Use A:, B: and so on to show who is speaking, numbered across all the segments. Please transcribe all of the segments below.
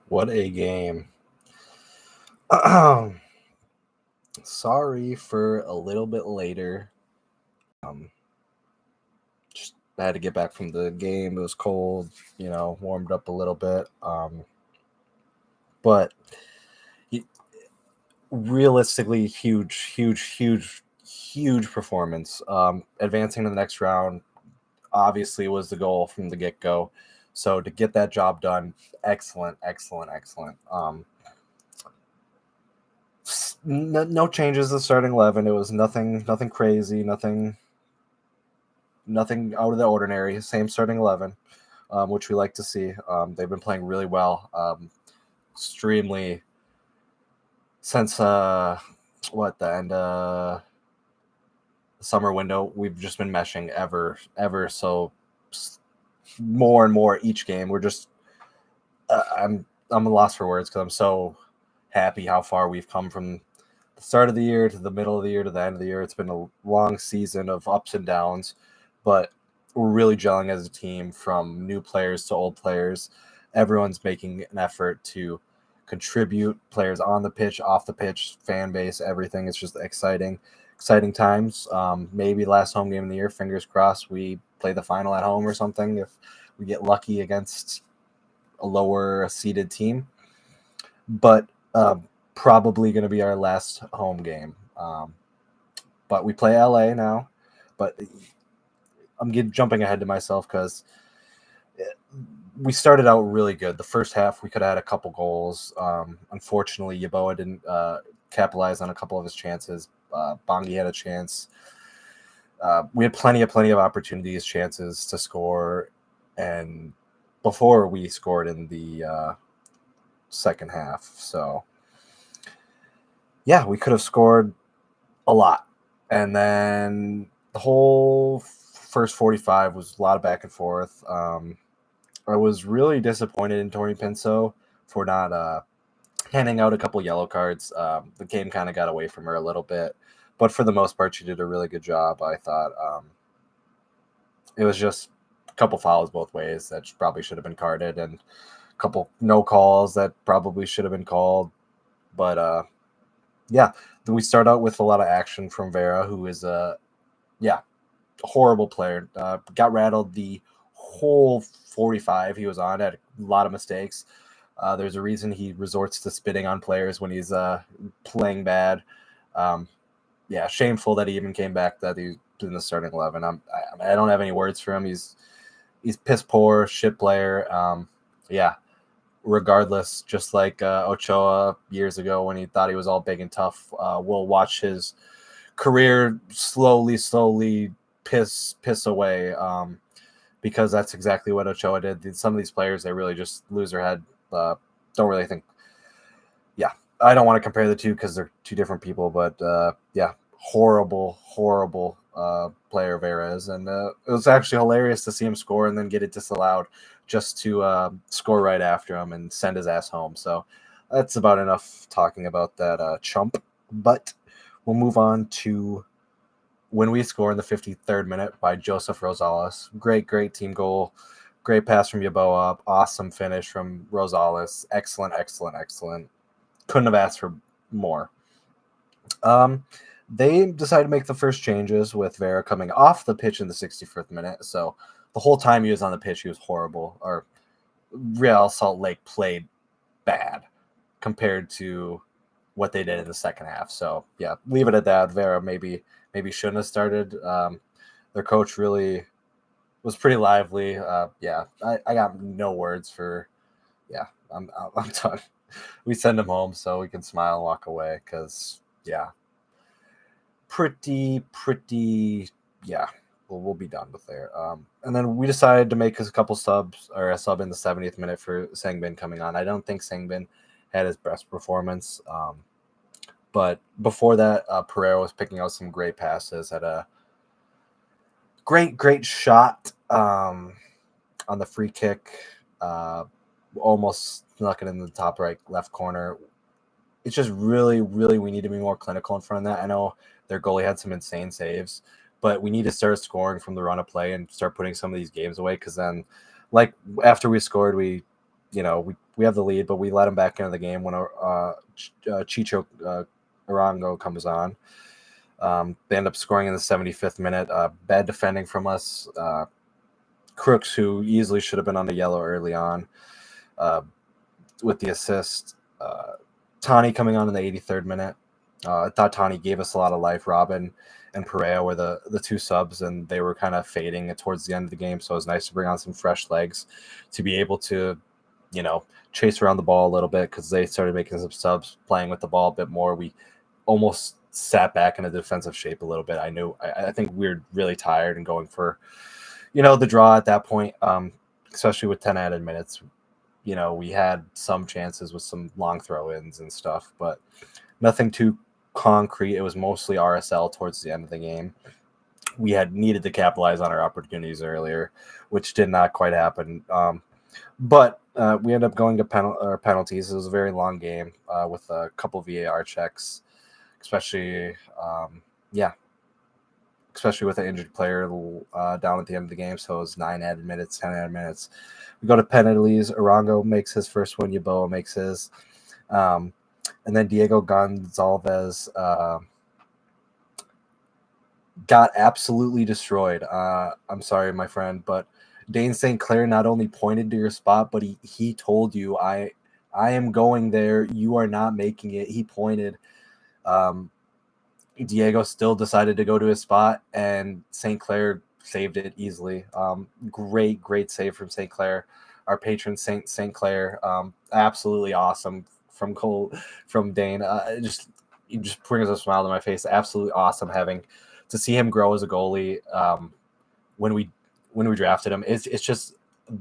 A: What a game. Sorry for a little bit later. Um, just had to get back from the game. It was cold, warmed up a little bit. But realistically, huge performance. Advancing to the next round obviously was the goal from the get-go. So to get that job done, excellent. No changes to starting 11. It was nothing crazy, nothing out of the ordinary. Same starting 11, which we like to see. They've been playing really well, extremely since the end summer window. We've just been meshing ever so more and more each game. We're just I'm a loss for words because I'm so happy how far we've come from the start of the year to the middle of the year to the end of the year. It's been a long season of ups and downs, but we're really gelling as a team, from new players to old players. Everyone's making an effort to contribute, players on the pitch, off the pitch, fan base, everything. It's just exciting times. Maybe last home game of the year, fingers crossed, we play the final at home or something if we get lucky against a lower seeded team. But probably going to be our last home game. But we play LA now. But I'm jumping ahead to myself because we started out really good. The first half, we could have had a couple goals. Unfortunately, Yeboah didn't capitalize on a couple of his chances. Bongi had a chance. We had plenty of opportunities, chances to score, and before we scored in the second half. So, yeah, we could have scored a lot. And then the whole first 45 was a lot of back and forth. I was really disappointed in Tori Pinso for not handing out a couple yellow cards. The game kind of got away from her a little bit, but for the most part, she did a really good job. I thought it was just a couple fouls both ways that probably should have been carded, and a couple no calls that probably should have been called. But yeah, we start out with a lot of action from Vera, who is a horrible player. Got rattled the whole 45 he was on, had a lot of mistakes. There's a reason he resorts to spitting on players when he's playing bad. Shameful that he even came back, that he's in the starting 11. I don't have any words for him. He's piss poor, shit player. Regardless, just like Ochoa years ago when he thought he was all big and tough, we'll watch his career slowly piss away, because that's exactly what Ochoa did. Some of these players, they really just lose their head. Don't really think. Yeah, I don't want to compare the two because they're two different people, but horrible player Vera is, and it was actually hilarious to see him score and then get it disallowed just to score right after him and send his ass home. So that's about enough talking about that chump. But we'll move on to when we score in the 53rd minute by Joseph Rosales. Great team goal. Great pass from Yeboah. Awesome finish from Rosales. Excellent. Couldn't have asked for more. They decided to make the first changes with Vera coming off the pitch in the 65th minute. So the whole time he was on the pitch, he was horrible. Or Real Salt Lake played bad compared to what they did in the second half. So yeah, leave it at that. Vera maybe shouldn't have started. Their coach really was pretty lively. I got no words for. Yeah, I'm done. We send him home so we can smile and walk away because pretty. Yeah, we'll be done with there. And then we decided to make a couple subs, or a sub in the 70th minute for Sangbin coming on. I don't think Sangbin had his best performance. But before that, Pereira was picking out some great passes, had a great shot on the free kick, almost snuck it in the top left corner. It's just really we need to be more clinical in front of that. I know their goalie had some insane saves, but we need to start scoring from the run of play and start putting some of these games away, because then, like, after we scored, we we have the lead, but we let him back into the game when Chicho Arango comes on. They end up scoring in the 75th minute. Bad defending from us. Crooks, who easily should have been on the yellow early on, with the assist. Tani coming on in the 83rd minute. I thought Tani gave us a lot of life. Robin and Perea were the two subs, and they were kind of fading towards the end of the game. So it was nice to bring on some fresh legs to be able to, chase around the ball a little bit, because they started making some subs, playing with the ball a bit more. We almost sat back in a defensive shape a little bit. I think we were really tired and going for, the draw at that point, especially with 10 added minutes. We had some chances with some long throw-ins and stuff, but nothing too concrete. It was mostly RSL towards the end of the game. We had needed to capitalize on our opportunities earlier, which did not quite happen. But we ended up going to penalties. It was a very long game with a couple VAR checks, especially with an injured player down at the end of the game. So it was 9 added minutes, 10 added minutes. We go to penalties. Arango makes his first one. Yeboah makes his. And then Diego Gonzalez got absolutely destroyed. I'm sorry, my friend, but Dane St. Clair not only pointed to your spot, but he told you, I am going there. You are not making it. He pointed. Diego still decided to go to his spot, and St. Clair saved it easily. Great save from St. Clair, our patron St. Clair. Absolutely awesome from Dane. It just brings a smile to my face. Absolutely awesome having to see him grow as a goalie. When we drafted him, it's just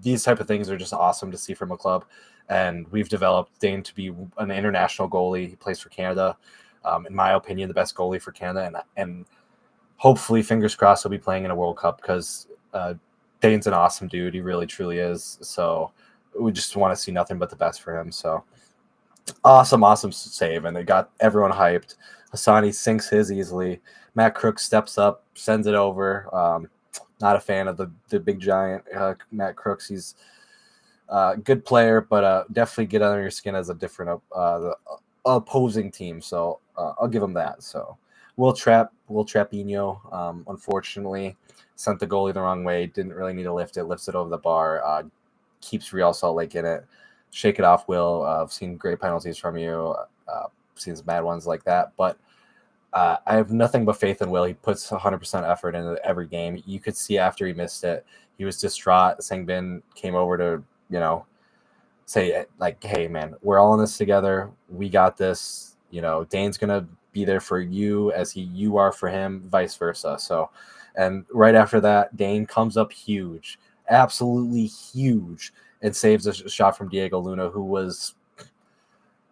A: these type of things are just awesome to see from a club, and we've developed Dane to be an international goalie. He plays for Canada. In my opinion, the best goalie for Canada, and hopefully, fingers crossed, he'll be playing in a World Cup, because Dane's an awesome dude. He really, truly is. So we just want to see nothing but the best for him. So awesome save, and it got everyone hyped. Hassani sinks his easily. Matt Crooks steps up, sends it over. Not a fan of the big giant Matt Crooks. He's a good player, but definitely get under your skin as a different the opposing team. So I'll give him that. So Will Trapinho, unfortunately, sent the goalie the wrong way. Didn't really need to lift it. Lifts it over the bar. Keeps Real Salt Lake in it. Shake it off, Will. I've seen great penalties from you. Seen some bad ones like that. But I have nothing but faith in Will. He puts 100% effort into every game. You could see after he missed it, he was distraught. Sangbin came over to, say, like, hey, man, we're all in this together. We got this. Dane's going to be there for you as you are for him, vice versa. So, and right after that, Dane comes up huge, absolutely huge, and saves a shot from Diego Luna, who was,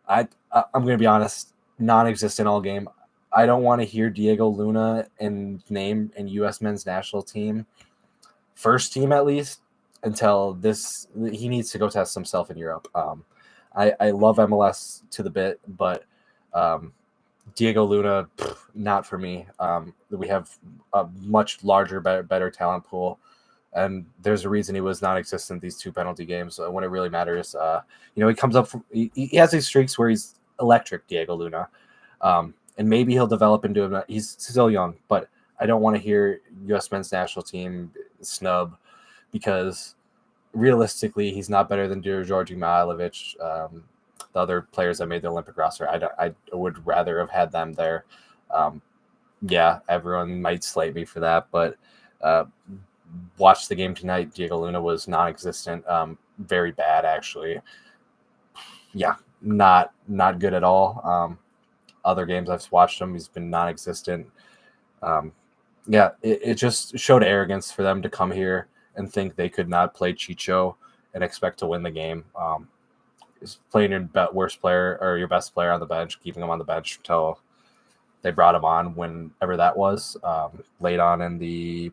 A: I'm going to be honest, non-existent all game. I don't want to hear Diego Luna name in U.S. men's national team, first team at least, until he needs to go test himself in Europe. I love MLS to the bit, but Diego Luna, not for me. We have a much larger, better talent pool, and there's a reason he was non-existent these 2 penalty games when it really matters. He comes up he has these streaks where he's electric, Diego Luna, and maybe he'll develop into him. He's still young, but I don't want to hear U.S. men's national team snub, because realistically, he's not better than Georgi Mihailovic. The other players that made the Olympic roster, I would rather have had them there. Everyone might slate me for that, but watch the game tonight. Diego Luna was non-existent, very bad actually. Yeah, not good at all. Other games I've watched him, he's been non-existent. It just showed arrogance for them to come here and think they could not play Chicho and expect to win the game. Is playing your worst player or your best player on the bench, keeping him on the bench until they brought him on, whenever that was, late on in the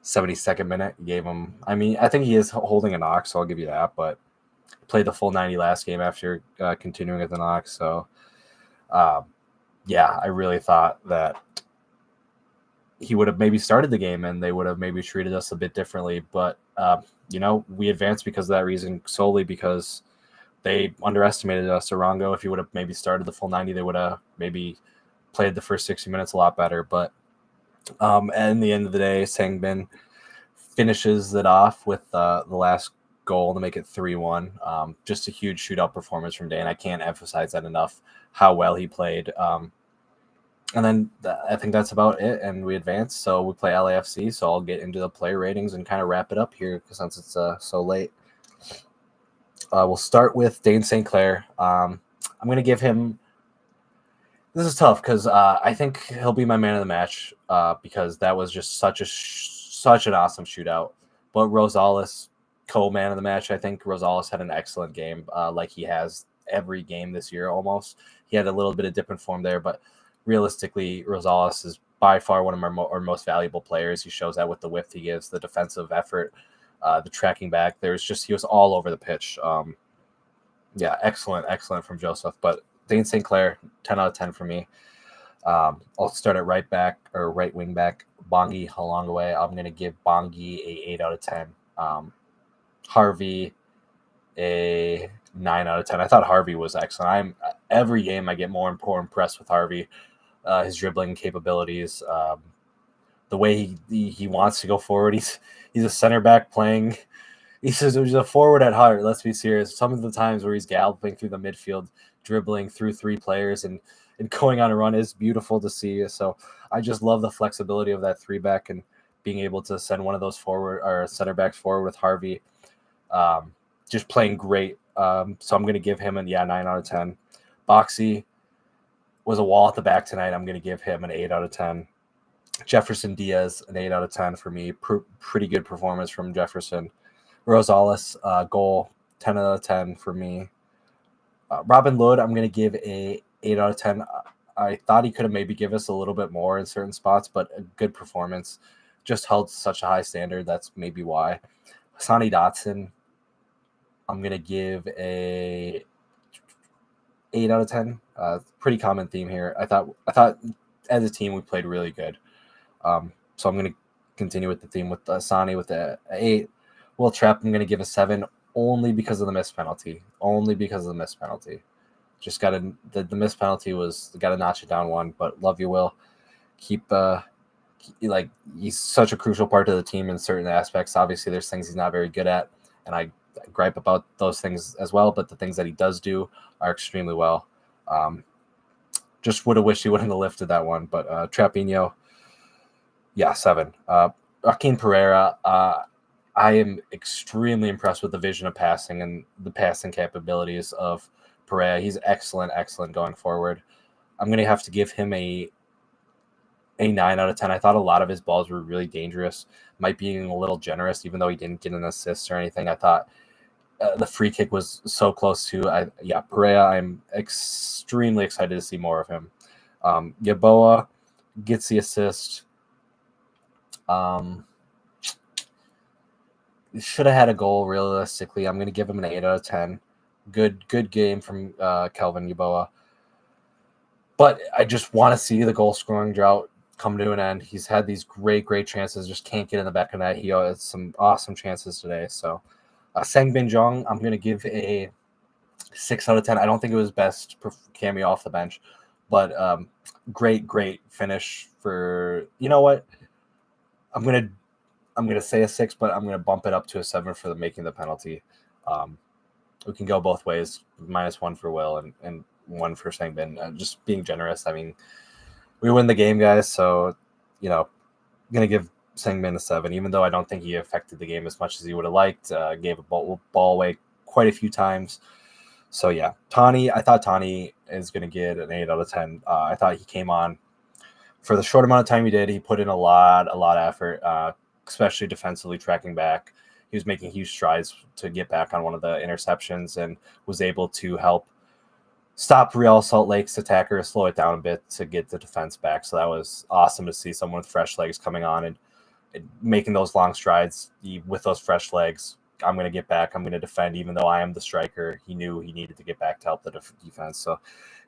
A: 72nd minute. Gave him, I think he is holding a knock, so I'll give you that, but played the full 90 last game after continuing with the knock. So I really thought that he would have maybe started the game and they would have maybe treated us a bit differently. But, we advanced because of that reason, solely because they underestimated us. Arango, if he would have maybe started the full 90, they would have maybe played the first 60 minutes a lot better. But at the end of the day, Sangbin finishes it off with the last goal to make it 3-1. Just a huge shootout performance from Dane. I can't emphasize that enough, how well he played. And then I think that's about it, and we advance. So we play LAFC, so I'll get into the player ratings and kind of wrap it up here since it's so late. We'll start with Dane St. Clair. I'm going to give him – this is tough because I think he'll be my man of the match because that was just such an awesome shootout. But Rosales, co-man of the match, I think Rosales had an excellent game like he has every game this year almost. He had a little bit of dip in form there, but – realistically, Rosales is by far one of our most valuable players. He shows that with the width he gives, the defensive effort, the tracking back. He was all over the pitch. Excellent from Joseph. But Dane St. Clair, 10 out of 10 for me. I'll start at right wing back, Bongi Halongaway. I'm going to give Bongi a 8 out of 10. Harvey, a 9 out of 10. I thought Harvey was excellent. Every game I get more and more impressed with Harvey. His dribbling capabilities, the way he wants to go forward. He's a center back playing. He's a forward at heart. Let's be serious. Some of the times where he's galloping through the midfield, dribbling through three players and going on a run is beautiful to see. So I just love the flexibility of that 3-back and being able to send one of those forward or center backs forward with Harvey. Just playing great. So I'm going to give him 9 out of 10. Boxy was a wall at the back tonight. I'm going to give him an 8 out of 10. Jefferson Diaz, an 8 out of 10 for me. Pretty good performance from Jefferson. Rosales, goal, 10 out of 10 for me. Robin Lod, I'm going to give a 8 out of 10. I thought he could have maybe give us a little bit more in certain spots, but a good performance. Just held such a high standard. That's maybe why. Sonny Dotson, I'm going to give a 8 out of 10. Pretty common theme here. I thought as a team we played really good. So I'm going to continue with the theme with Sonny with the 8. Will Trapp, I'm going to give a 7 only because of the missed penalty. Just got to the missed penalty was got to notch it down one. But love you, Will. Keep he's such a crucial part of the team in certain aspects. Obviously, there's things he's not very good at, and I gripe about those things as well, but the things that he does do are extremely well. Just would have wished he wouldn't have lifted that one, but Trapinho, 7. Joaquin Pereira, I am extremely impressed with the vision of passing and the passing capabilities of Pereira. He's excellent going forward. I'm going to have to give him a 9 out of 10. I thought a lot of his balls were really dangerous. Might be a little generous, even though he didn't get an assist or anything. I thought the free kick was so close to. Pereira, I'm extremely excited to see more of him. Yaboa gets the assist. Should have had a goal, realistically. I'm going to give him an 8 out of 10. Good game from Kelvin Yaboa. But I just want to see the goal-scoring drought come to an end. He's had these great chances, just can't get in the back of net. He has some awesome chances today. So Sangbin Jong, I'm going to give a 6 out of 10. I don't think it was best cameo off the bench, but great finish for, you know what? I'm gonna say a 6, but I'm gonna bump it up to a 7 for making the penalty. We can go both ways. -1 for Will and 1 for Sangbin. Just being generous. I mean, we win the game, guys. So, I'm gonna give Sangbin a 7, even though I don't think he affected the game as much as he would have liked. Gave a ball away quite a few times. So yeah, I thought Tani is gonna get an 8 out of 10. I thought he came on for the short amount of time he did. He put in a lot of effort. Especially defensively tracking back. He was making huge strides to get back on one of the interceptions and was able to help stop Real Salt Lake's attacker, slow it down a bit to get the defense back. So that was awesome to see someone with fresh legs coming on and making those long strides with those fresh legs, I'm going to get back. I'm going to defend, even though I am the striker. He knew he needed to get back to help the defense. So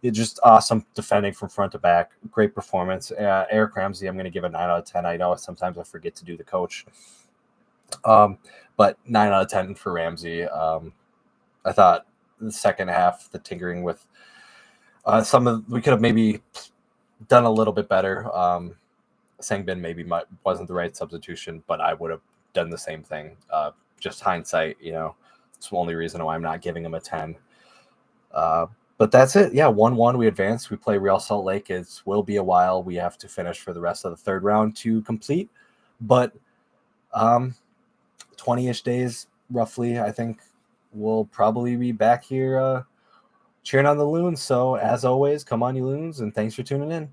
A: it's just awesome defending from front to back. Great performance. Eric Ramsey, I'm going to give a 9 out of 10. I know sometimes I forget to do the coach. But 9 out of 10 for Ramsey. I thought the second half, the tinkering with we could have maybe done a little bit better. Sangbin maybe wasn't the right substitution, but I would have done the same thing. Just hindsight, it's the only reason why I'm not giving him a 10. But that's it. Yeah, 1-1. We advanced. We play Real Salt Lake. It will be a while. We have to finish for the rest of the third round to complete. But 20-ish days, roughly, I think we'll probably be back here cheering on the Loons. So, as always, come on, you Loons, and thanks for tuning in.